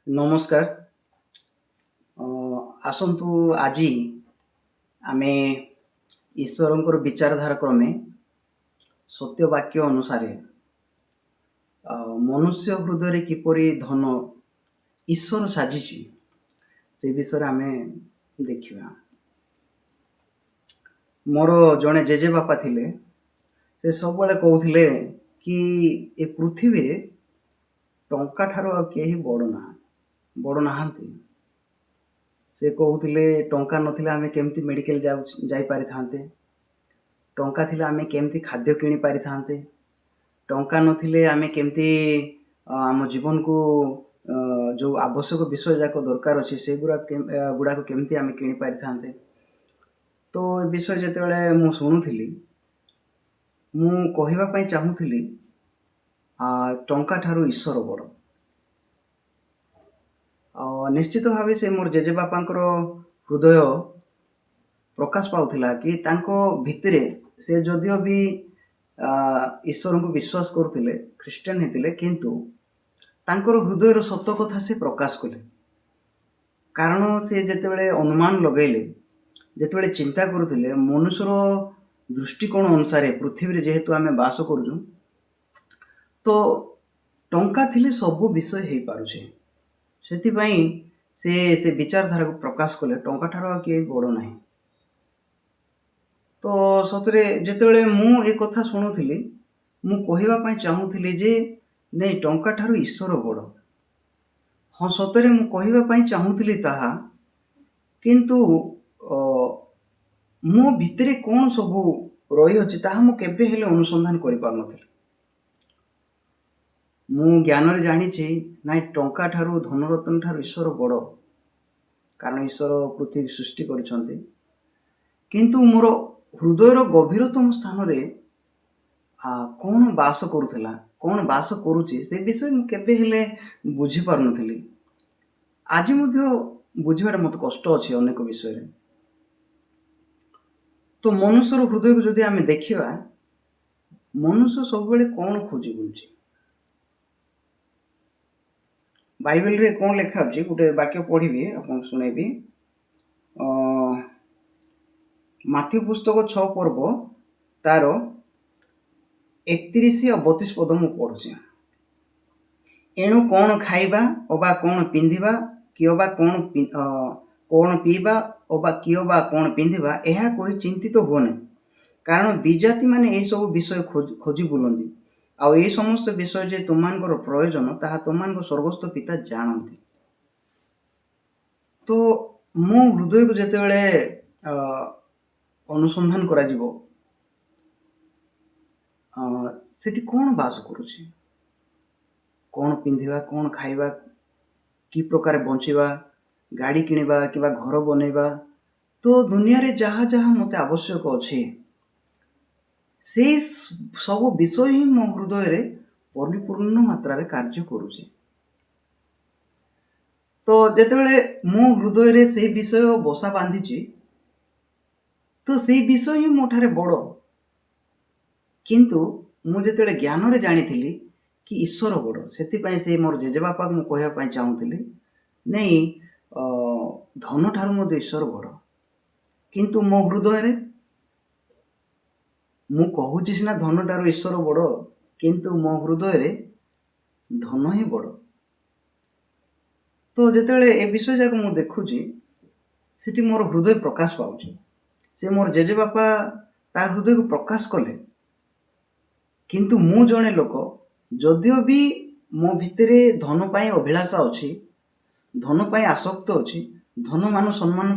ନମସ୍କାର। ଆସନ୍ତୁ ଆଜି ଆମେ ଈଶ୍ୱରଙ୍କର ବିଚାରଧାରା କ୍ରମେ ସତ୍ୟ ବାକ୍ୟ ଅନୁସାରେ ମନୁଷ୍ୟ ହୃଦୟରେ କିପରି ଧନ ଈଶ୍ୱର ସାଜିଛି ସେ ବିଷୟରେ ଆମେ ଦେଖିବା। ମୋର ଜଣେ ଜେଜେବାପା ଥିଲେ, ସେ ସବୁବେଳେ କହୁଥିଲେ କି ଏ ପୃଥିବୀରେ ଟଙ୍କା ଠାରୁ ଆଉ କେହି ବଡ଼ ନାହାନ୍ତି। ସେ କହୁଥିଲେ ଟଙ୍କା ନଥିଲେ ଆମେ କେମିତି ମେଡ଼ିକାଲ ଯାଇପାରିଥାନ୍ତେ, ଟଙ୍କା ଥିଲେ ଆମେ କେମିତି ଖାଦ୍ୟ କିଣି ପାରିଥାନ୍ତେ, ଟଙ୍କା ନଥିଲେ ଆମେ କେମିତି ଆମ ଜୀବନକୁ ଯେଉଁ ଆବଶ୍ୟକ ବିଷୟ ଯାକ ଦରକାର ଅଛି ଗୁଡ଼ାକ କେମିତି ଆମେ କିଣି ପାରିଥାନ୍ତେ। ତ ଏ ବିଷୟ ଯେତେବେଳେ ମୁଁ ଶୁଣୁଥିଲି, ମୁଁ କହିବା ପାଇଁ ଚାହୁଁଥିଲି ଟଙ୍କା ଠାରୁ ଈଶ୍ୱର ବଡ଼। ନିଶ୍ଚିତ ଭାବେ ସେ ମୋର ଜେଜେବାପାଙ୍କର ହୃଦୟ ପ୍ରକାଶ ପାଉଥିଲା କି ତାଙ୍କ ଭିତରେ ସେ ଯଦିଓ ବି ଈଶ୍ୱରଙ୍କୁ ବିଶ୍ୱାସ କରୁଥିଲେ, ଖ୍ରୀଷ୍ଟିଆନ ହେଇଥିଲେ, କିନ୍ତୁ ତାଙ୍କର ହୃଦୟର ସତ କଥା ସେ ପ୍ରକାଶ କଲେ। କାରଣ ସେ ଯେତେବେଳେ ଅନୁମାନ ଲଗାଇଲେ, ଯେତେବେଳେ ଚିନ୍ତା କରୁଥିଲେ ମନୁଷ୍ୟର ଦୃଷ୍ଟିକୋଣ ଅନୁସାରେ ପୃଥିବୀରେ ଯେହେତୁ ଆମେ ବାସ କରୁଛୁ, ତ ଟଙ୍କା ଥିଲେ ସବୁ ବିଷୟ ହେଇପାରୁଛି। ସେଥିପାଇଁ ସେ ବିଚାରଧାରାକୁ ପ୍ରକାଶ କଲେ ଟଙ୍କା ଠାରୁ ଆଉ କେହି ବଡ଼ ନାହିଁ। ତ ସତରେ ଯେତେବେଳେ ମୁଁ ଏ କଥା ଶୁଣୁଥିଲି, ମୁଁ କହିବା ପାଇଁ ଚାହୁଁଥିଲି ଯେ ନାଇଁ, ଟଙ୍କା ଠାରୁ ଈଶ୍ୱର ବଡ଼। ହଁ, ସତରେ ମୁଁ କହିବା ପାଇଁ ଚାହୁଁଥିଲି ତାହା, କିନ୍ତୁ ମୋ ଭିତରେ କ'ଣ ସବୁ ରହିଅଛି ତାହା ମୁଁ କେବେ ହେଲେ ଅନୁସନ୍ଧାନ କରିପାରୁନଥିଲି। ମୁଁ ଜ୍ଞାନରେ ଜାଣିଛି ନାଇଁ, ଟଙ୍କା ଠାରୁ ଧନରତ୍ନ ଠାରୁ ଈଶ୍ୱର ବଡ଼, କାରଣ ଈଶ୍ୱର ପୃଥିବୀ ସୃଷ୍ଟି କରିଛନ୍ତି। କିନ୍ତୁ ମୋର ହୃଦୟର ଗଭୀରତମ ସ୍ଥାନରେ କ'ଣ ବାସ କରୁଥିଲା, କ'ଣ ବାସ କରୁଛି, ସେ ବିଷୟ ମୁଁ କେବେ ହେଲେ ବୁଝିପାରୁନଥିଲି। ଆଜି ମଧ୍ୟ ବୁଝିବାଟା ମୋତେ କଷ୍ଟ ଅଛି ଅନେକ ବିଷୟରେ। ତ ମନୁଷ୍ୟର ହୃଦୟକୁ ଯଦି ଆମେ ଦେଖିବା, ମନୁଷ୍ୟ ସବୁବେଳେ କ'ଣ ଖୋଜି ବୁଲୁଛି। ବାଇବେଲରେ କ'ଣ ଲେଖା ଅଛି, ଗୋଟେ ବାକ୍ୟ ପଢ଼ିବି, ଆପଣଙ୍କୁ ଶୁଣେଇବି। ମାଥ୍ୟୁ ପୁସ୍ତକ 6 ପର୍ବ ତାର 31 ଆଉ 32 ପଦ ମୁଁ ପଢ଼ୁଛି। ଏଣୁ କ'ଣ ଖାଇବା ଅବା କ'ଣ ପିନ୍ଧିବା, କି ଅବା କ'ଣ ପିଇବା ଅବା କି ଅବା କ'ଣ ପିନ୍ଧିବା, ଏହା କହି ଚିନ୍ତିତ ହୁଅ ନାହିଁ। କାରଣ ବିଜାତିମାନେ ଏହିସବୁ ବିଷୟ ଖୋଜି ବୁଲନ୍ତି। ଆଉ ଏହି ସମସ୍ତ ବିଷୟ ଯେ ତୁମମାନଙ୍କର ପ୍ରୟୋଜନ, ତାହା ତୁମମାନଙ୍କ ସ୍ୱର୍ଗସ୍ଥ ପିତା ଜାଣନ୍ତି। ତ ମୋ ହୃଦୟକୁ ଯେତେବେଳେ ଅନୁସନ୍ଧାନ କରାଯିବ, ସେଠି କ'ଣ ବାସ କରୁଛି, କ'ଣ ପିନ୍ଧିବା, କ'ଣ ଖାଇବା, କି ପ୍ରକାର ବଞ୍ଚିବା, ଗାଡ଼ି କିଣିବା କିମ୍ବା ଘର ବନେଇବା, ତ ଦୁନିଆରେ ଯାହା ଯାହା ମୋତେ ଆବଶ୍ୟକ ଅଛି, ସେଇ ସବୁ ବିଷୟ ହିଁ ମୋ ହୃଦୟରେ ପରିପୂର୍ଣ୍ଣ ମାତ୍ରାରେ କାର୍ଯ୍ୟ କରୁଛି। ତ ଯେତେବେଳେ ମୋ ହୃଦୟରେ ସେଇ ବିଷୟ ବସା ବାନ୍ଧିଛି, ତ ସେଇ ବିଷୟ ହିଁ ମୋ ଠାରେ ବଡ଼। କିନ୍ତୁ ମୁଁ ଯେତେବେଳେ ଜ୍ଞାନରେ ଜାଣିଥିଲି କି ଈଶ୍ୱର ବଡ଼, ସେଥିପାଇଁ ସେ ମୋର ଜେଜେବାପାକୁ ମୁଁ କହିବା ପାଇଁ ଚାହୁଁଥିଲି, ନାଇଁ, ଧନ ଠାରୁ ମଧ୍ୟ ଈଶ୍ୱର ବଡ଼। କିନ୍ତୁ ମୋ ହୃଦୟରେ ମୁଁ କହୁଛି ସିନା ଧନ ଠାରୁ ଈଶ୍ୱର ବଡ଼, କିନ୍ତୁ ମୋ ହୃଦୟରେ ଧନ ହିଁ ବଡ଼। ତ ଯେତେବେଳେ ଏ ବିଷୟ ଯାକ ମୁଁ ଦେଖୁଛି, ସେଠି ମୋର ହୃଦୟ ପ୍ରକାଶ ପାଉଛି। ସେ ମୋର ଜେଜେବାପା ତା ହୃଦୟକୁ ପ୍ରକାଶ କଲେ। କିନ୍ତୁ ମୁଁ ଜଣେ ଲୋକ, ଯଦିଓ ବି ମୋ ଭିତରେ ଧନ ପାଇଁ ଅଭିଳାଷା ଅଛି, ଧନ ପାଇଁ ଆସକ୍ତ ଅଛି, ଧନ ମାନ ସମ୍ମାନ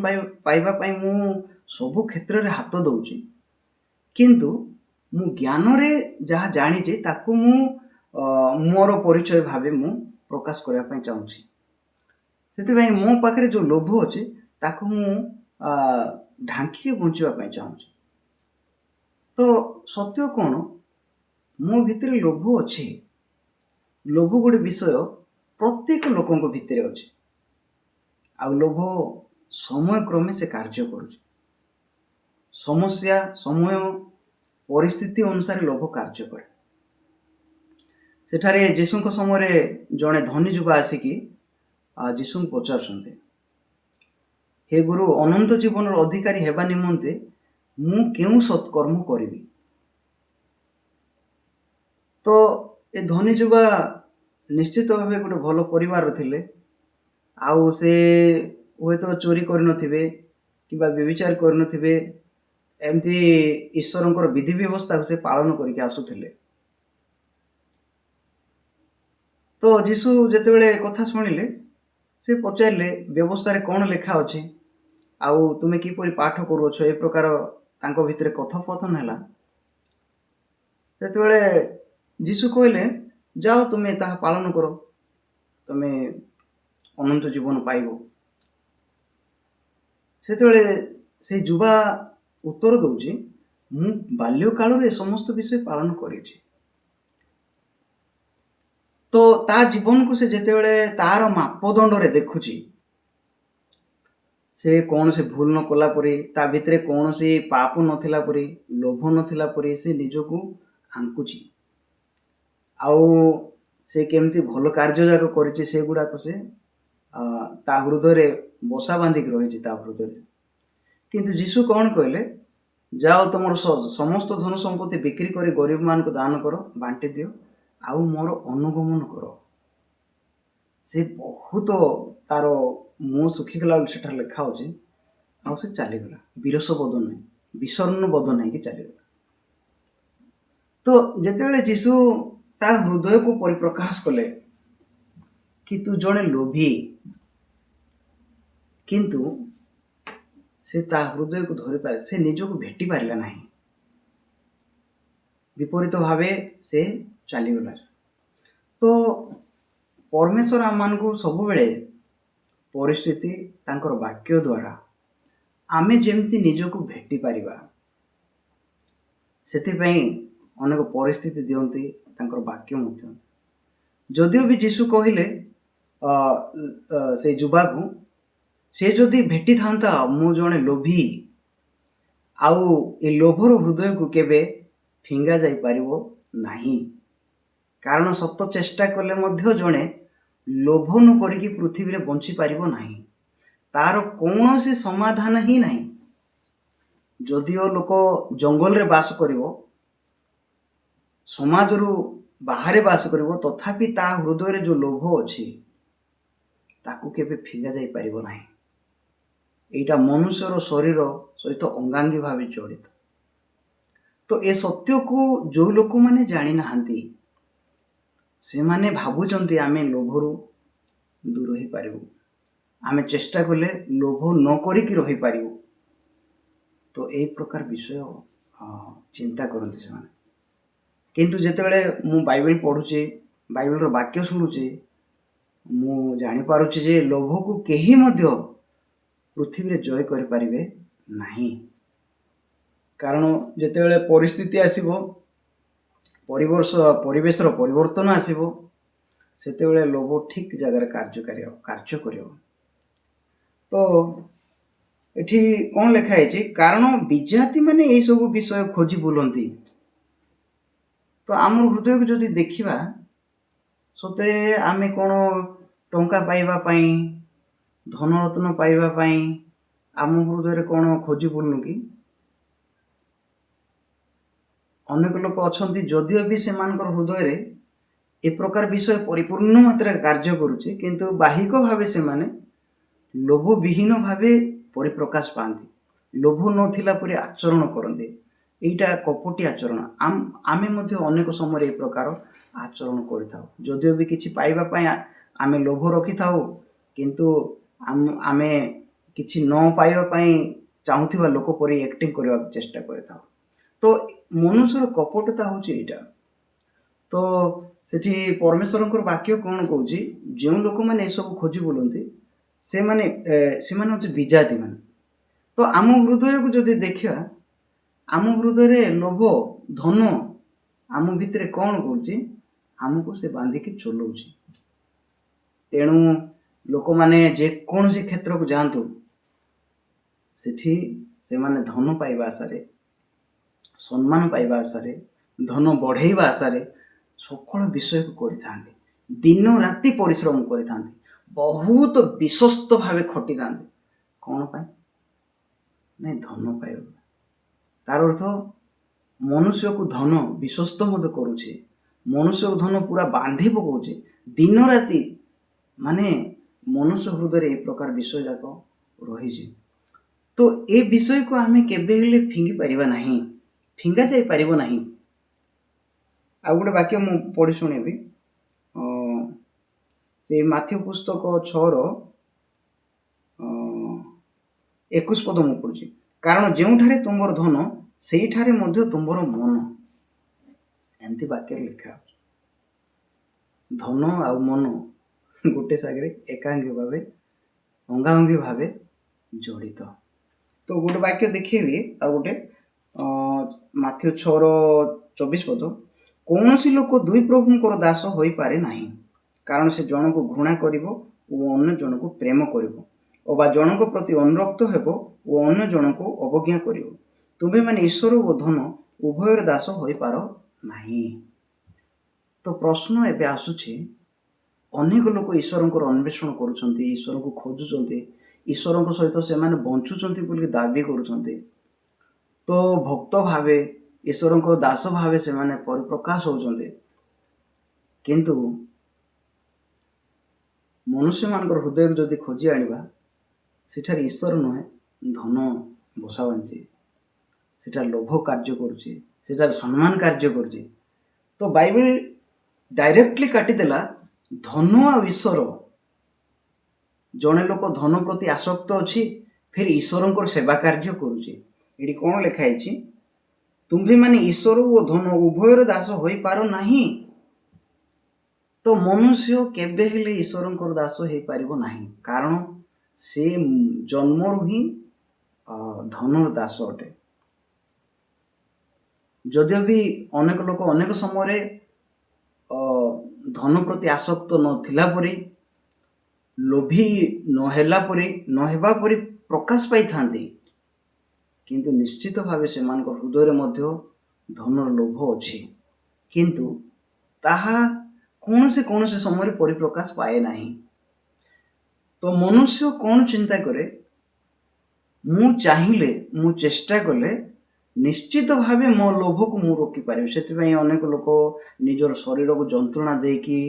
ପାଇବା ପାଇଁ ମୁଁ ସବୁ କ୍ଷେତ୍ରରେ ହାତ ଦେଉଛି, କିନ୍ତୁ ମୁଁ ଜ୍ଞାନରେ ଯାହା ଜାଣିଛି ତାକୁ ମୁଁ ମୋର ପରିଚୟ ଭାବେ ମୁଁ ପ୍ରକାଶ କରିବା ପାଇଁ ଚାହୁଁଛି। ସେଥିପାଇଁ ମୋ ପାଖରେ ଯେଉଁ ଲୋଭ ଅଛି ତାକୁ ମୁଁ ଢାଙ୍କିକି ବଞ୍ଚିବା ପାଇଁ ଚାହୁଁଛି। ତ ସତ୍ୟ କ'ଣ, ମୋ ଭିତରେ ଲୋଭ ଅଛି। ଲୋଭ ଗୋଟେ ବିଷୟ ପ୍ରତ୍ୟେକ ଲୋକଙ୍କ ଭିତରେ ଅଛି, ଆଉ ଲୋଭ ସମୟ କ୍ରମେ ସେ କାର୍ଯ୍ୟ କରୁଛି। ସମସ୍ୟା, ସମୟ, ପରିସ୍ଥିତି ଅନୁସାରେ ଲୋଭ କାର୍ଯ୍ୟ କରେ। ସେଠାରେ ଯୀଶୁଙ୍କ ସମୟରେ ଜଣେ ଧନୀ ଯୁବା ଆସିକି ଯୀଶୁଙ୍କୁ ପଚାରୁଛନ୍ତି, ହେ ଗୁରୁ, ଅନନ୍ତ ଜୀବନର ଅଧିକାରୀ ହେବା ନିମନ୍ତେ ମୁଁ କେଉଁ ସତ୍କର୍ମ କରିବି? ତ ଏ ଧନୀ ଯୁବା ନିଶ୍ଚିତ ଭାବେ ଗୋଟେ ଭଲ ପରିବାର ଥିଲେ, ଆଉ ସେ ହୁଏତ ଚୋରି କରିନଥିବେ କିମ୍ବା ବ୍ୟଭିଚାର କରିନଥିବେ, ଏମିତି ଈଶ୍ୱରଙ୍କର ବିଧି ବ୍ୟବସ୍ଥାକୁ ସେ ପାଳନ କରିକି ଆସୁଥିଲେ। ତ ଯୀଶୁ ଯେତେବେଳେ କଥା ଶୁଣିଲେ, ସେ ପଚାରିଲେ ବ୍ୟବସ୍ଥାରେ କ'ଣ ଲେଖା ଅଛି, ଆଉ ତୁମେ କିପରି ପାଠ କରୁଅଛ? ଏ ପ୍ରକାର ତାଙ୍କ ଭିତରେ କଥୋପକଥନ ହେଲା। ସେତେବେଳେ ଯୀଶୁ କହିଲେ, ଯାଅ ତୁମେ ତାହା ପାଳନ କର, ତୁମେ ଅନନ୍ତ ଜୀବନ ପାଇବ। ସେତେବେଳେ ସେ ଯୁବା ଉତ୍ତର ଦେଉଛି, ମୁଁ ବାଲ୍ୟକାଳରୁ ଏ ସମସ୍ତ ବିଷୟ ପାଳନ କରିଛି। ତ ତା ଜୀବନକୁ ସେ ଯେତେବେଳେ ତାର ମାପଦଣ୍ଡରେ ଦେଖୁଛି, ସେ କୌଣସି ଭୁଲ ନ କଲା ପରି, ତା ଭିତରେ କୌଣସି ପାପ ନଥିଲା ପରି, ଲୋଭ ନଥିଲା ପରି ସେ ନିଜକୁ ଆଙ୍କୁଛି। ଆଉ ସେ କେମିତି ଭଲ କାର୍ଯ୍ୟ ଯାକ କରିଛି ସେଗୁଡ଼ାକ ସେ ତା ହୃଦୟରେ ବସା ବାନ୍ଧିକି ରହିଛି ତା ହୃଦୟରେ। କିନ୍ତୁ ଯୀଶୁ କ'ଣ କହିଲେ, ଯାଅ ତୁମର ସମସ୍ତ ଧନ ସମ୍ପତ୍ତି ବିକ୍ରି କରି ଗରିବମାନଙ୍କୁ ଦାନ କର, ବାଣ୍ଟି ଦିଅ, ଆଉ ମୋର ଅନୁଗମନ କର। ସେ ବହୁତ ତାର ମୁହଁ ଶୁଖିଗଲା ବୋଲି ସେଠାରେ ଲେଖା ହେଉଛି। ଆଉ ସେ ଚାଲିଗଲା, ବିରସ ବୋଧ ନାହିଁ, ବିଷର୍ଣ୍ଣ ବୋଧ ନେଇକି ଚାଲିଗଲା। ତ ଯେତେବେଳେ ଯୀଶୁ ତା ହୃଦୟକୁ ପରିପ୍ରକାଶ କଲେ କି ତୁ ଜଣେ ଲୋଭୀ, କିନ୍ତୁ ସେ ତା ହୃଦୟକୁ ଧରିପାରେ, ସେ ନିଜକୁ ଭେଟି ପାରିଲା ନାହିଁ। ବିପରୀତ ଭାବେ ସେ ଚାଲିଗଲା। ତ ପରମେଶ୍ୱର ଆମମାନଙ୍କୁ ସବୁବେଳେ ପରିସ୍ଥିତି ତାଙ୍କର ବାକ୍ୟ ଦ୍ୱାରା ଆମେ ଯେମିତି ନିଜକୁ ଭେଟି ପାରିବା, ସେଥିପାଇଁ ଅନେକ ପରିସ୍ଥିତି ଦିଅନ୍ତି ତାଙ୍କର ବାକ୍ୟ ମଧ୍ୟ। ଯଦିଓ ବି ଯୀଶୁ କହିଲେ ସେ ଯୁବାକୁ, ସେ ଯଦି ଭେଟିଥାନ୍ତା ମୁଁ ଜଣେ ଲୋଭୀ, ଆଉ ଏ ଲୋଭର ହୃଦୟକୁ କେବେ ଫିଙ୍ଗା ଯାଇପାରିବ ନାହିଁ। କାରଣ ସତ ଚେଷ୍ଟା କଲେ ମଧ୍ୟ ଜଣେ ଲୋଭ ନ କରିକି ପୃଥିବୀରେ ବଞ୍ଚିପାରିବ ନାହିଁ। ତାର କୌଣସି ସମାଧାନ ହିଁ ନାହିଁ। ଯଦିଓ ଲୋକ ଜଙ୍ଗଲରେ ବାସ କରିବ, ସମାଜରୁ ବାହାରେ ବାସ କରିବ, ତଥାପି ତା ହୃଦୟରେ ଯେଉଁ ଲୋଭ ଅଛି ତାକୁ କେବେ ଫିଙ୍ଗା ଯାଇପାରିବ ନାହିଁ। ଏଇଟା ମନୁଷ୍ୟର ଶରୀର ସହିତ ଅଙ୍ଗାଙ୍ଗୀ ଭାବେ ଜଡ଼ିତ। ତ ଏ ସତ୍ୟକୁ ଯେଉଁ ଲୋକମାନେ ଜାଣିନାହାନ୍ତି, ସେମାନେ ଭାବୁଛନ୍ତି ଆମେ ଲୋଭରୁ ଦୂର ହେଇପାରିବୁ, ଆମେ ଚେଷ୍ଟା କଲେ ଲୋଭ ନ କରିକି ରହିପାରିବୁ। ତ ଏଇ ପ୍ରକାର ବିଷୟ ଚିନ୍ତା କରନ୍ତି ସେମାନେ। କିନ୍ତୁ ଯେତେବେଳେ ମୁଁ ବାଇବେଲ ପଢ଼ୁଛି, ବାଇବେଲର ବାକ୍ୟ ଶୁଣୁଛି, ମୁଁ ଜାଣିପାରୁଛି ଯେ ଲୋଭକୁ କେହି ମଧ୍ୟ ପୃଥିବୀରେ ଜୟ କରିପାରିବେ ନାହିଁ। କାରଣ ଯେତେବେଳେ ପରିସ୍ଥିତି ଆସିବ, ପରିବେଶର ପରିବର୍ତ୍ତନ ଆସିବ, ସେତେବେଳେ ଲୋଭ ଠିକ୍ ଜାଗାରେ କାର୍ଯ୍ୟ କରିବ। ତ ଏଠି କ'ଣ ଲେଖା ହେଇଛି, କାରଣ ବିଜାତିମାନେ ଏଇସବୁ ବିଷୟ ଖୋଜି ବୁଲନ୍ତି। ତ ଆମ ହୃଦୟକୁ ଯଦି ଦେଖିବା, ସତେ ଆମେ କ'ଣ ଟଙ୍କା ପାଇବା ପାଇଁ, ଧନରତ୍ନ ପାଇବା ପାଇଁ ଆମ ହୃଦୟରେ କ'ଣ ଖୋଜି ବୁଲୁନୁ କି? ଅନେକ ଲୋକ ଅଛନ୍ତି, ଯଦିଓ ବି ସେମାନଙ୍କର ହୃଦୟରେ ଏ ପ୍ରକାର ବିଷୟ ପରିପୂର୍ଣ୍ଣ ମାତ୍ରାରେ କାର୍ଯ୍ୟ କରୁଛି, କିନ୍ତୁ ବାହିକ ଭାବେ ସେମାନେ ଲୋଭବିହୀନ ଭାବେ ପରିପ୍ରକାଶ ପାଆନ୍ତି, ଲୋଭ ନଥିଲା ପରି ଆଚରଣ କରନ୍ତି। ଏଇଟା କପଟି ଆଚରଣ। ଆମେ ମଧ୍ୟ ଅନେକ ସମୟରେ ଏ ପ୍ରକାର ଆଚରଣ କରିଥାଉ। ଯଦିଓ ବି କିଛି ପାଇବା ପାଇଁ ଆମେ ଲୋଭ ରଖିଥାଉ, କିନ୍ତୁ ଆମେ କିଛି ନ ପାଇବା ପାଇଁ ଚାହୁଁଥିବା ଲୋକ ପରି ଆକ୍ଟିଂ କରିବାକୁ ଚେଷ୍ଟା କରିଥାଉ। ତ ମନୁଷ୍ୟର କପଟତା ହେଉଛି ଏଇଟା। ତ ସେଠି ପରମେଶ୍ୱରଙ୍କର ବାକ୍ୟ କ'ଣ କହୁଛି, ଯେଉଁ ଲୋକମାନେ ଏସବୁ ଖୋଜି ବୁଲନ୍ତି ସେମାନେ ହେଉଛି ବିଜାତିମାନେ। ତ ଆମ ହୃଦୟକୁ ଯଦି ଦେଖିବା, ଆମ ହୃଦୟରେ ଲୋଭ, ଧନ ଆମ ଭିତରେ କ'ଣ କରୁଛି, ଆମକୁ ସେ ବାନ୍ଧିକି ଚଲଉଛି। ତେଣୁ ଲୋକମାନେ ଯେକୌଣସି କ୍ଷେତ୍ରକୁ ଯାଆନ୍ତୁ, ସେଠି ସେମାନେ ଧନ ପାଇବା ଆଶାରେ, ସମ୍ମାନ ପାଇବା ଆଶାରେ, ଧନ ବଢ଼େଇବା ଆଶାରେ ସକଳ ବିଷୟକୁ କରିଥାନ୍ତି, ଦିନ ରାତି ପରିଶ୍ରମ କରିଥାନ୍ତି, ବହୁତ ବିଶ୍ୱସ୍ତ ଭାବେ ଖଟିଥାନ୍ତି। କ'ଣ ପାଇଁ? ନାଇଁ, ଧନ ପାଇବ। ତାର ଅର୍ଥ ମନୁଷ୍ୟକୁ ଧନ ବିଶ୍ୱସ୍ତ ମଧ୍ୟ କରୁଛି, ମନୁଷ୍ୟକୁ ଧନ ପୁରା ବାନ୍ଧି ପକାଉଛି। ଦିନ ରାତି ମାନେ ମନୁଷ୍ୟ ହୃଦୟରେ ଏ ପ୍ରକାର ବିଷୟ ଯାକ ରହିଛି। ତ ଏ ବିଷୟକୁ ଆମେ କେବେ ହେଲେ ଫିଙ୍ଗି ପାରିବା ନାହିଁ, ଫିଙ୍ଗା ଯାଇପାରିବ ନାହିଁ। ଆଉ ଗୋଟେ ବାକ୍ୟ ମୁଁ ପଢ଼ି ଶୁଣେଇବି। ସେ ମାଥ୍ୟୁ ପୁସ୍ତକ 6ର 21 ପଦ ମୁଁ ପଢ଼ୁଛି। କାରଣ ଯେଉଁଠାରେ ତୁମର ଧନ ସେଇଠାରେ ମଧ୍ୟ ତୁମର ମନ। ଏମିତି ବାକ୍ୟରେ ଲେଖା ଅଛି। ଧନ ଆଉ ମନ ଗୋଟେ ସାଙ୍ଗରେ ଏକାଙ୍ଗୀ ଭାବେ ଅଙ୍ଗାଅଙ୍ଗୀ ଭାବେ ଜଡ଼ିତ। ତ ଗୋଟେ ବାକ୍ୟ ଦେଖେଇବି। ଆଉ ଗୋଟେ ମାଥ୍ୟୁ 6ର 24 ପଦ। କୌଣସି ଲୋକ ଦୁଇ ପ୍ରଭୁଙ୍କର ଦାସ ହୋଇପାରେ ନାହିଁ, କାରଣ ସେ ଜଣକୁ ଘୃଣା କରିବ ଓ ଅନ୍ୟ ଜଣକୁ ପ୍ରେମ କରିବ, ଅବା ଜଣଙ୍କ ପ୍ରତି ଅନୁରକ୍ତ ହେବ ଓ ଅନ୍ୟ ଜଣକୁ ଅବଜ୍ଞା କରିବ। ତୁମ୍ଭେମାନେ ଈଶ୍ୱର ଓ ଧନ ଉଭୟର ଦାସ ହୋଇପାର ନାହିଁ। ତ ପ୍ରଶ୍ନ ଏବେ ଆସୁଛି, ଅନେକ ଲୋକ ଈଶ୍ୱରଙ୍କର ଅନ୍ୱେଷଣ କରୁଛନ୍ତି, ଈଶ୍ୱରଙ୍କୁ ଖୋଜୁଛନ୍ତି, ଈଶ୍ୱରଙ୍କ ସହିତ ସେମାନେ ବଞ୍ଚୁଛନ୍ତି ବୋଲି ଦାବି କରୁଛନ୍ତି। ତ ଭକ୍ତ ଭାବେ ଈଶ୍ୱରଙ୍କ ଦାସ ଭାବେ ସେମାନେ ପରିପ୍ରକାଶ ହେଉଛନ୍ତି। କିନ୍ତୁ ମନୁଷ୍ୟମାନଙ୍କର ହୃଦୟକୁ ଯଦି ଖୋଜି ଆଣିବା, ସେଠାରେ ଈଶ୍ୱର ନୁହେଁ, ଧନ ବସା ବାନ୍ଧିଛି। ସେଠାରେ ଲୋଭ କାର୍ଯ୍ୟ କରୁଛି, ସେଠାରେ ସମ୍ମାନ କାର୍ଯ୍ୟ କରୁଛି। ତ ବାଇବେଲ ଡାଇରେକ୍ଟଲି କାଟିଦେଲା ଧନ ଆଉ ଈଶ୍ୱର। ଜଣେ ଲୋକ ଧନ ପ୍ରତି ଆସକ୍ତ ଅଛି, ଫେର ଈଶ୍ୱରଙ୍କର ସେବା କାର୍ଯ୍ୟ କରୁଛି। ଏଠି କ'ଣ ଲେଖା ହେଇଛି? ତୁମ୍ଭେମାନେ ଈଶ୍ୱର ଓ ଧନ ଉଭୟର ଦାସ ହୋଇପାର ନାହିଁ। ତ ମନୁଷ୍ୟ କେବେ ହେଲେ ଈଶ୍ୱରଙ୍କର ଦାସ ହେଇପାରିବ ନାହିଁ, କାରଣ ସେ ଜନ୍ମରୁ ହିଁ ଧନର ଦାସ ଅଟେ। ଯଦିଓ ବି ଅନେକ ଲୋକ ଅନେକ ସମୟରେ ଧନ ପ୍ରତି ଆସକ୍ତ ନଥିଲା ପରି, ଲୋଭୀ ନହେବା ପରି ପ୍ରକାଶ ପାଇଥାନ୍ତି, କିନ୍ତୁ ନିଶ୍ଚିତ ଭାବେ ସେମାନଙ୍କ ହୃଦୟରେ ମଧ୍ୟ ଧନର ଲୋଭ ଅଛି, କିନ୍ତୁ ତାହା କୌଣସି ସମୟରେ ପରିପ୍ରକାଶ ପାଏ ନାହିଁ। ତ ମନୁଷ୍ୟ କ'ଣ ଚିନ୍ତା କରେ? ମୁଁ ଚାହିଁଲେ, ମୁଁ ଚେଷ୍ଟା କଲେ ନିଶ୍ଚିତ ଭାବେ ମୋ ଲୋଭକୁ ମୁଁ ରୋକିପାରିବି। ସେଥିପାଇଁ ଅନେକ ଲୋକ ନିଜର ଶରୀରକୁ ଯନ୍ତ୍ରଣା ଦେଇକି,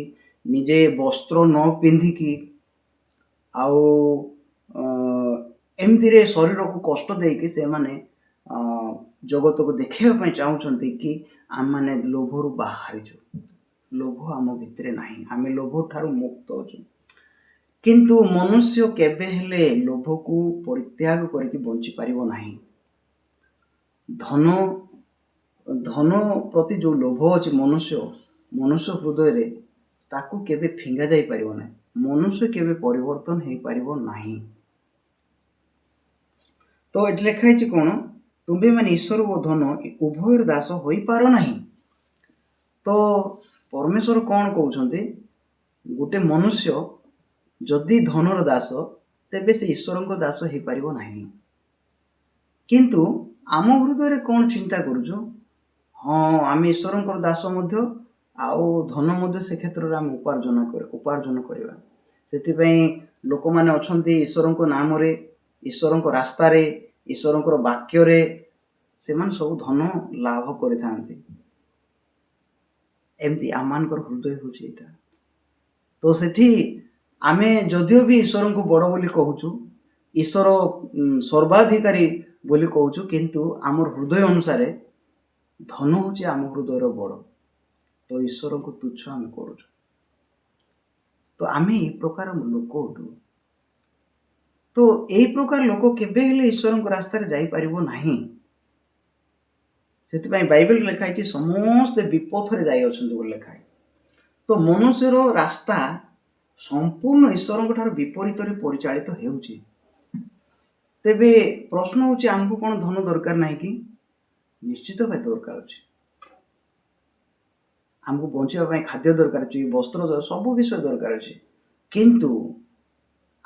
ନିଜେ ବସ୍ତ୍ର ନ ପିନ୍ଧିକି, ଆଉ ଏମିତିରେ ଶରୀରକୁ କଷ୍ଟ ଦେଇକି ସେମାନେ ଜଗତକୁ ଦେଖାଇବା ପାଇଁ ଚାହୁଁଛନ୍ତି କି ଆମେମାନେ ଲୋଭରୁ ବାହାରିଛୁ, ଲୋଭ ଆମ ଭିତରେ ନାହିଁ, ଆମେ ଲୋଭ ଠାରୁ ମୁକ୍ତ ଅଛୁ। କିନ୍ତୁ ମନୁଷ୍ୟ କେବେ ହେଲେ ଲୋଭକୁ ପରିତ୍ୟାଗ କରିକି ବଞ୍ଚିପାରିବ ନାହିଁ। ଧନ ପ୍ରତି ଯେଉଁ ଲୋଭ ଅଛି ମନୁଷ୍ୟ ହୃଦୟରେ, ତାକୁ କେବେ ଫିଙ୍ଗା ଯାଇପାରିବ ନାହିଁ। ମନୁଷ୍ୟ କେବେ ପରିବର୍ତ୍ତନ ହେଇପାରିବ ନାହିଁ। ତ ଏଠି ଲେଖା ହେଇଛି କ'ଣ? ତୁମ୍ଭେମାନେ ଈଶ୍ୱର ଓ ଧନ ଉଭୟର ଦାସ ହୋଇପାର ନାହିଁ। ତ ପରମେଶ୍ୱର କ'ଣ କହୁଛନ୍ତି? ଗୋଟେ ମନୁଷ୍ୟ ଯଦି ଧନର ଦାସ, ତେବେ ସେ ଈଶ୍ୱରଙ୍କ ଦାସ ହେଇପାରିବ ନାହିଁ। କିନ୍ତୁ ଆମ ହୃଦୟରେ କ'ଣ ଚିନ୍ତା କରୁଛୁ? ହଁ, ଆମେ ଈଶ୍ୱରଙ୍କର ଦାସ ମଧ୍ୟ, ଆଉ ଧନ ମଧ୍ୟ ସେ କ୍ଷେତ୍ରରେ ଆମେ ଉପାର୍ଜନ କରିବା। ସେଥିପାଇଁ ଲୋକମାନେ ଅଛନ୍ତି ଈଶ୍ୱରଙ୍କ ନାମରେ, ଈଶ୍ୱରଙ୍କ ରାସ୍ତାରେ, ଈଶ୍ୱରଙ୍କର ବାକ୍ୟରେ ସେମାନେ ସବୁ ଧନ ଲାଭ କରିଥାନ୍ତି। ଏମିତି ଆମମାନଙ୍କର ହୃଦୟ ହେଉଛି ଏଇଟା। ତ ସେଠି ଆମେ ଯଦିଓ ବି ଈଶ୍ୱରଙ୍କୁ ବଡ଼ ବୋଲି କହୁଛୁ, ଈଶ୍ୱର ସର୍ବାଧିକାରୀ ବୋଲି କହୁଛୁ, କିନ୍ତୁ ଆମର ହୃଦୟ ଅନୁସାରେ ଧନ ହେଉଛି ଆମ ହୃଦୟର ବଡ଼, ତ ଈଶ୍ୱରଙ୍କୁ ତୁଚ୍ଛ ଆମେ କରୁଛୁ। ତ ଆମେ ଏଇ ପ୍ରକାର ଲୋକ ଅଟୁ। ତ ଏଇ ପ୍ରକାର ଲୋକ କେବେ ହେଲେ ଈଶ୍ୱରଙ୍କ ରାସ୍ତାରେ ଯାଇପାରିବ ନାହିଁ। ସେଥିପାଇଁ ବାଇବେଲ ଲେଖା ହେଇଛି ସମସ୍ତେ ବିପଥରେ ଯାଇଅଛନ୍ତି ବୋଲି ଲେଖା ହେଇଛି। ତ ମନୁଷ୍ୟର ରାସ୍ତା ସମ୍ପୂର୍ଣ୍ଣ ଈଶ୍ୱରଙ୍କ ଠାରୁ ବିପରୀତରେ ପରିଚାଳିତ ହେଉଛି। ତେବେ ପ୍ରଶ୍ନ ହେଉଛି, ଆମକୁ କ'ଣ ଧନ ଦରକାର ନାହିଁ କି? ନିଶ୍ଚିତ ଭାବେ ଦରକାର ଅଛି। ଆମକୁ ବଞ୍ଚିବା ପାଇଁ ଖାଦ୍ୟ ଦରକାର ଅଛି, ବସ୍ତ୍ର, ସବୁ ବିଷୟ ଦରକାର ଅଛି। କିନ୍ତୁ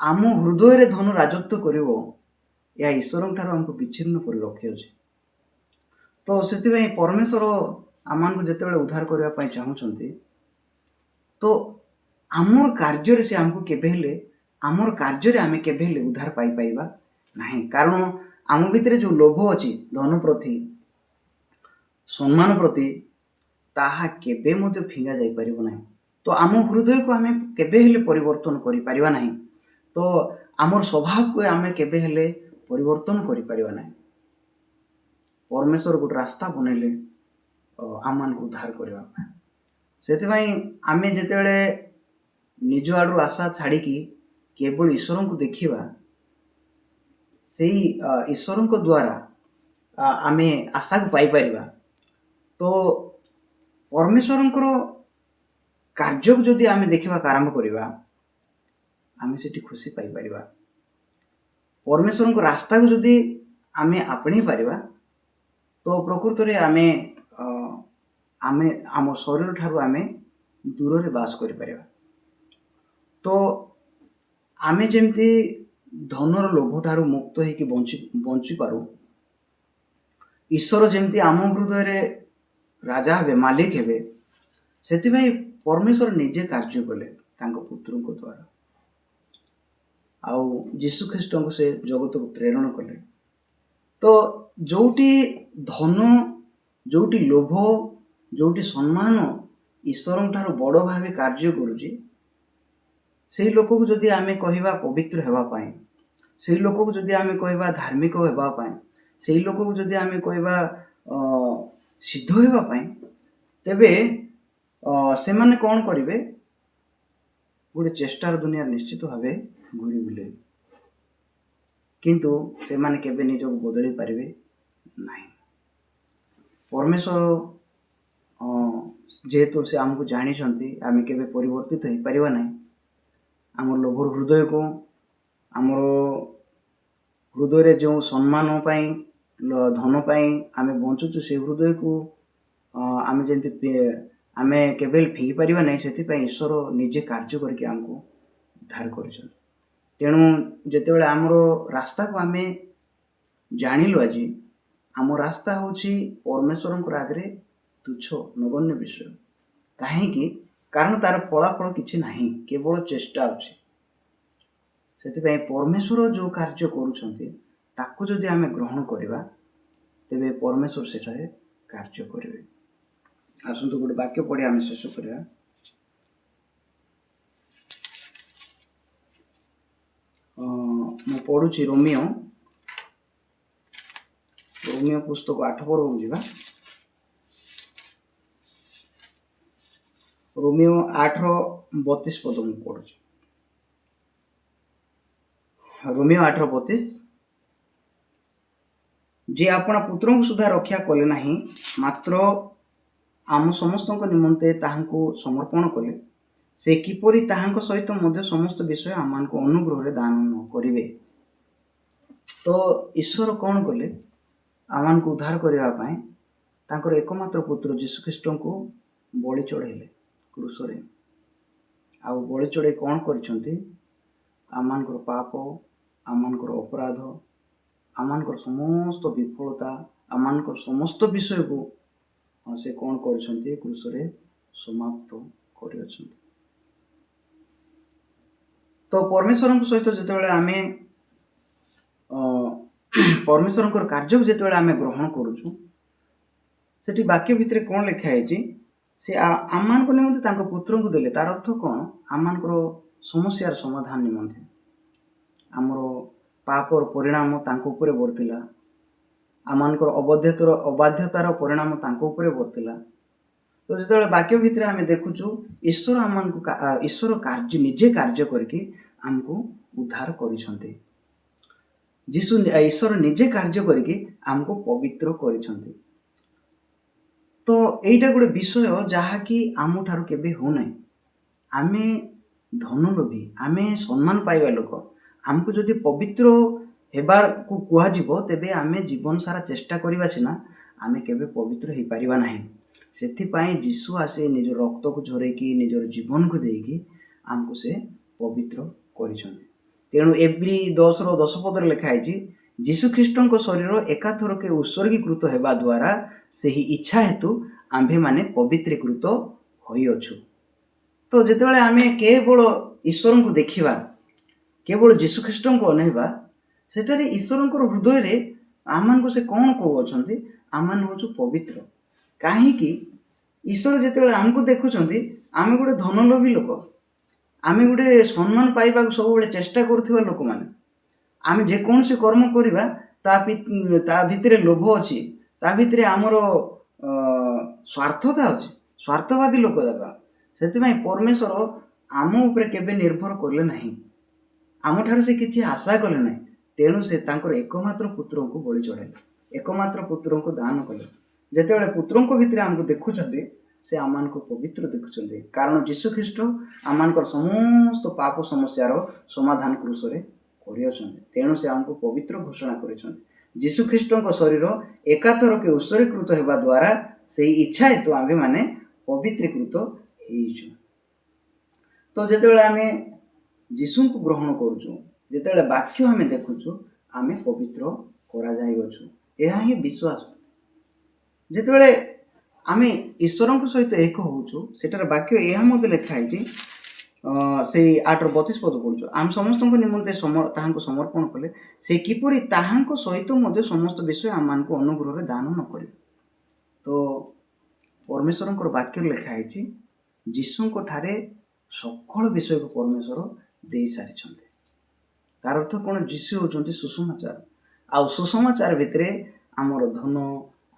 ଆମ ହୃଦୟରେ ଧନ ରାଜତ୍ୱ କରିବ, ଏହା ଈଶ୍ୱରଙ୍କ ଠାରୁ ଆମକୁ ବିଚ୍ଛିନ୍ନ କରି ରଖିଅଛି। ତ ସେଥିପାଇଁ ପରମେଶ୍ୱର ଆମମାନଙ୍କୁ ଯେତେବେଳେ ଉଦ୍ଧାର କରିବା ପାଇଁ ଚାହୁଁଛନ୍ତି, ତ आमर कार्य से आमको केबे हेले आमर कार्य आमे केबे हेले उद्धार पाई पाइबा नहीं। कारण आम भितर जो लोभ अच्छी धन प्रति सम्मान प्रति ताहा केबे मध्य फिंगा जाई परिबो नहीं। तो आम हृदय को आमे केबे हेले परिवर्तन करि परिबा नहीं। तो आमर स्वभाव को आमे केबे हेले परिवर्तन करि परिबा नहीं। परमेश्वर गोटे रास्ता बनैले आम को उद्धार करने से आम जिते निज आड़ू आशा छाड़ी केवल ईश्वर को देखा से ईश्वर द्वारा आम आशा को पाई परिबा। तो परमेश्वर कार्य को जदि आम देखा आरंभ करवा आम से खुशी पाई परिबा। परमेश्वर को रास्ता को जदि आम आपणी पारिबा तो प्रकृत में आमे आमे आम शरीर ठारू आमे दूर रे बास करि परिबा। तो आमे जेमती धनर लोभ ठारू मुक्त होइकि बंची पारू ईश्वर जेमती आम हृदय रे राजा हेबे मालिक हेबे सेतिभाई परमेश्वर निजे कार्य कले तांको पुत्र को द्वारा आउ यीशु ख्रीष्ट को से जगत को प्रेरण कले। तो जोटी धन जोटी लोभ जोटी सम्मान ईश्वर ठारू बड़ भाव कार्य करुची से लोक को जदि आमे कहवा पवित्र हेबा पाए से लोक को जदि आमे कहवा धार्मिक हेबा पाए से लोक को जदि आमे कहवा सिद्ध हेबा पाए तेबे से माने कौन करिवे गोटे चेष्टार दुनिया निश्चित भावे घूरी बुले किंतु से माने केबे निज को बदली पारिबे नहीं। परमेश्वर जेहेतु से आमको जानी आम केबे परिवर्तित हो पारिबा नहीं। आम लोभर हृदय को आमर हृदय रे जो सम्मान पाई धन पाई आम बंचुचु से हृदय को आम जमी आम केवल फिंगी पारिबा नहीं। से ईश्वर निजे कार्य करके आमको उद्धार कर तेणु जिते आमर रास्ता को आम जानिलु आज आम रास्ता हूँ परमेश्वर आगे तुच्छ नगण्य विषय कहीं कारण तार फलाफल किसी नहीं केवल चेष्टा अच्छे से परमेश्वर जो कार्य करुँच जदि आम ग्रहण करवा तेबे परमेश्वर सेठारे कार्य करेंगे। आसतु गोटे वाक्य पढ़ी आम शेष करवा। मु पढ़ुची रोमियो पुस्तक 8 पर्व जावा। रोमियो 8:32 पद मु पढ़ुची। रोमियो 8:32 जे अपना पुत्र को सुधा रक्षा कले नहीं मात्र आम समस्त निमंते ताहांको समर्पण कले से किपरि ताहांको सहित मध्य समस्त विषय आम को अनुग्रह रे दान न करिवे। तो ईश्वर कौन कले आम को उद्धार करने तांकर एकमात्र पुत्र यीशु ख्रीष्ट को बलि चढ़ेले क्रूस रे आ बलि चढ़े कौन करछंती आमानकर पाप आमानकर अपराध आमानकर समस्त विफलता आमानकर समस्त विषय को से कौन करछंती क्रूस रे समाप्त करियछंती। तो परमेश्वर सहित जितेबाला आमे परमेश्वर कार्य जितेबाला आमे ग्रहण करूछु सेठी वाक्य भितर कौन लिखा है से आमान को निमंते तांको पुत्र को देले तार अर्थ कौन आमानकर समस्यार समाधान निमंते आमर पापर परिणाम तांको उपरे वर्तिला आमानकर अबाध्यतार परिणाम तांको उपरे वर्तिला। तो जो वाक्य भितर आम देखुचु ईश्वर आम ईश्वर कार्य निजे कार्य करके आमको उद्धार करिसंते। जीशु ईश्वर निजे कार्य करके आमको पवित्र करिसंते। तो एटा गोटे विषय जहाँकि आम ठारू केबे हो नहीं। आमे धन लोभी आमे सम्मान पाइबा लोक आमको जदि पवित्र हेबार को कुहाजिबो तेबे आमे जीवन सारा चेष्टा करिबा सिना आमे केबे पवित्र हो पारिबा नहीं। सेथिपाई जीशु आसे निज रक्त को झरैकी निजर जीवन को देकी आमको से पवित्र करिसंते। तेणु एब्री 10:10 पद लिखा है जीशु ख्रीष्ट शरीर एकाथर के उत्सर्गीकृत हेबा द्वारा से ही इच्छा हेतु आम्भे माने पवित्रीकृत होइअछु। तो जेतेबेले आमे केवल ईश्वर को देखिबा, केवल जीशु ख्रीष्ट को अनेबा, सेठारे ईश्वर हृदय रे आमान को से कौन कहउछंती, आमान होछु पवित्र। काहे कि ईश्वर जेतेबेले हमको देखुछंती, आमे गोटे धनलोभी लोक, आमे गोटे सम्मान पाइबा सब बेले चेष्टा करुथिबा लोक माने, आमे जे कौन से कर्म करिबा ता भितरे लोभ अछि, ता भितरे आमर स्वार्थता अछि, स्वार्थवादी लोक जाका। सेतिबाई परमेश्वर आम उपरे केबे निर्भर करले नाही, आम ठार से किछि आशा कले नाही, तेणु से तांकर एकमात्र पुत्र को बलि चढ़ाइले, एकमात्र पुत्र को दान कले। जेतेबेले पुत्र को भितरे हमको देखुछंती, से आमान को पवित्र देखुछंती, कारण जीशु ख्रीष्ट आमानकर समस्त पाप समस्यार समाधान क्रूसरे करियछंती, तेणु से हमको पवित्र घोषणा करिछंती। जीशु ख्रीष्ट शरीर एकाथर के उत्सर्गीकृत हेबा द्वारा से इच्छा हेतु आमे माने पवित्रीकृत हेइछु। तो जेतेबेले आमे जीशु को ग्रहण करूछु, जेतेबेले वाक्य आमे देखुछु, आमे पवित्र करा जाइअछु, एहा ही विश्वास। जेतेबेले आमे ईश्वर सहित एक होउछु, सेटार वाक्य एहा मते लिखा है से 8:32 पद पढ़ुछु, आम समस्त निमंते ताहांको समर्पण कले, से किपरि ताहांको सहित मध्य समस्त विषय आमान को अनुग्रह रे दान न करिवे। तो परमेश्वर वाक्य लिखा है जीशु को ठारे सकल विषय को परमेश्वर दे सारी। तार अर्थ कौन, जीशु होचंती सुसमाचार, आ सुसमाचार भितरे आमर धन,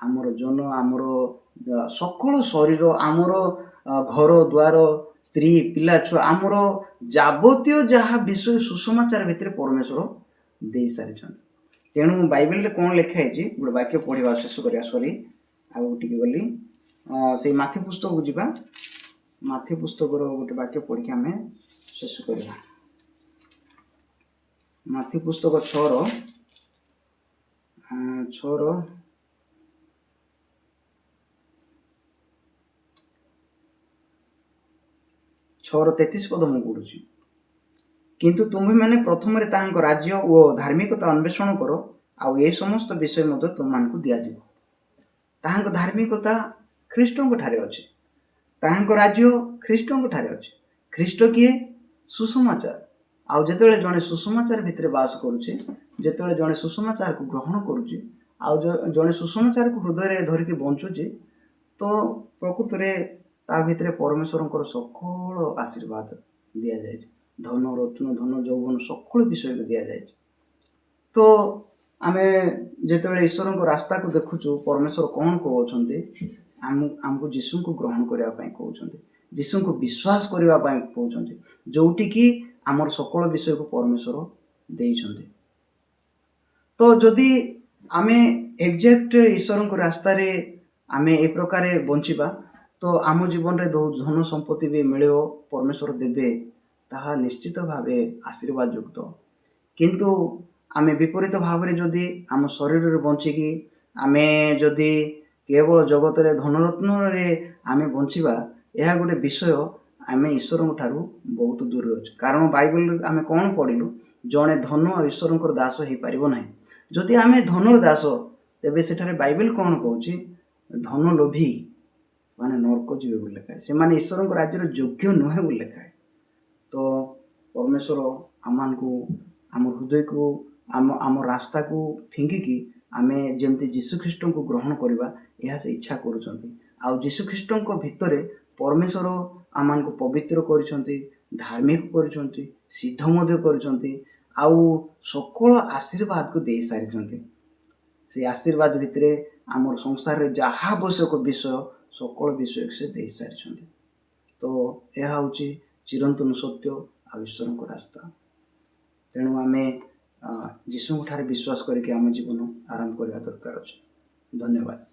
आमर जन, आमर सकल शरीर, आमर घर द्वार, स्त्री पिला छुआ, आमर जाबतीय जहा विषय सुसमाचार भितरे परमेश्वर दे सारी। तेणु बाइबल कौन लिखा है गोटे वाक्य पढ़ा शेष करा, सरी आउ टिके गली से माथी पुस्तक को जीवा, माथी पुस्तक गोटे वाक्य पढ़ी आम शेष करवा। माथी पुस्तक 6:33 पद मु पढ़ुछि, किंतु तुम्हें मैंने प्रथम ताहांको राज्य और धार्मिकता अन्वेषण करो, आउ ए समस्त विषय मध्य तुमको दियाजिव। ताहांको धार्मिकता ख्रीष्टों ठारे अछि, ताहांको राज्य ख्रीष्टों ठारे अछि। ख्रीष्ट किए? सुसमाचार। आउ जेतेबेले जणे सुसमाचार भितरे वास करुचे, जेतेबेले जणे सुसमाचार को ग्रहण करुचे, आउ जणे सुसमाचार को हृदय रे धरिकी बंचुचे, तो प्रकृत रे ता भितरे परमेश्वर सकल आशीर्वाद दिया जाए, धन रत्न, धन यौवन सकल विषय को दिया जाए। तो आमे जेतेबेले ईश्वर को रास्ता को देखुचु, परमेश्वर कौन कहउछंती, हमको जीशु को ग्रहण करिया पई कहउछंती, जीशु को विश्वास करिया पई कहउछंती, जोटी की आमर सकल विषय को परमेश्वर देइछंती। तो जदि आमे एग्जैक्ट ईश्वर को रास्ता रे आमे ए प्रकार बंचिबा, तो आम जीवन रे धन संपत्ति भी मिलिबो, परमेश्वर देबे, ताहा निश्चित भावे आशीर्वाद युक्त। किंतु आमे विपरीत भाव रे जदि आम शरीर रे बंचिकी आमे जदि केवल जगत रे धनरत्न रे आमे बंचिबा, यह गोटे विषय आमे ईश्वर ठारू बहुत दूर अच्छे। कारण बाइबल आमे कौन पढ़िलु, जड़े धन और ईश्वर दास हो पारिबो नाही। जदि आमे धनर दास, तेबे सेठारे बाइबल कौन कहउछि, धन लोभी माने नरक जीवे बोली लिखा है, से माने ईश्वर राज्यर योग्य नुहे बोली लिखा है। तो परमेश्वर आमान को, आम हृदय को, आम रास्ता को फिंगिकी आमे जेमती जीशु ख्रीष्ट को ग्रहण करवा, यह से इच्छा करुचंती। आउ जीशु ख्रीष्ट भितरे परमेश्वर आमान को पवित्र करिसंती, धार्मिक करिसंती, सिद्ध मध्य करिसंती, आउ सकल आशीर्वाद को दे सारिसंती। से आशीर्वाद भितरे आमर संसार रे जहा आवश्यक विषय सकल विषय से दे सारिसंती। तो यह होची चिरंतन सत्य आ ईश्वर को रास्ता। तेणु आमे जीशु ठारे विश्वास करके आम जीवन आरंभ करने दरकार अछि। धन्यवाद।